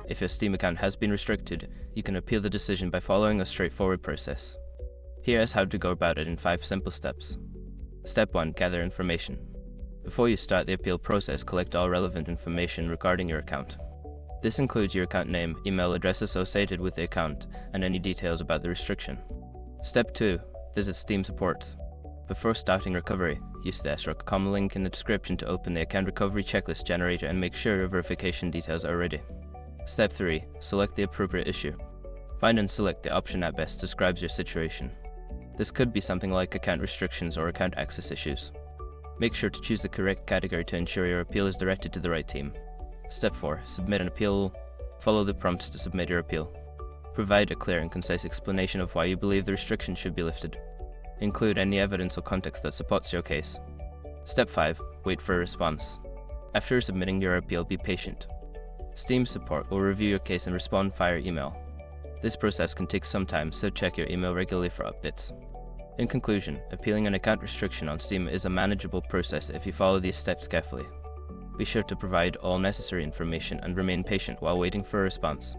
If your Steam account has been restricted, you can appeal the decision by following a straightforward process. Here is how to go about it in 5 simple steps. Step 1. Gather information. Before you start the appeal process, collect all relevant information regarding your account. This includes your account name, email address associated with the account, and any details about the restriction. Step 2. Visit Steam support. Before starting recovery, use the src.com link in the description to open the account recovery checklist generator and make sure your verification details are ready. Step 3. Select the appropriate issue. Find and select the option that best describes your situation. This could be something like account restrictions or account access issues. Make sure to choose the correct category to ensure your appeal is directed to the right team. Step 4. Submit an appeal. Follow the prompts to submit your appeal. Provide a clear and concise explanation of why you believe the restriction should be lifted. Include any evidence or context that supports your case. Step 5. Wait for a response. After submitting your appeal, be patient. Steam support will review your case and respond via email. This process can take some time, so check your email regularly for updates. In conclusion, appealing an account restriction on Steam is a manageable process if you follow these steps carefully. Be sure to provide all necessary information and remain patient while waiting for a response.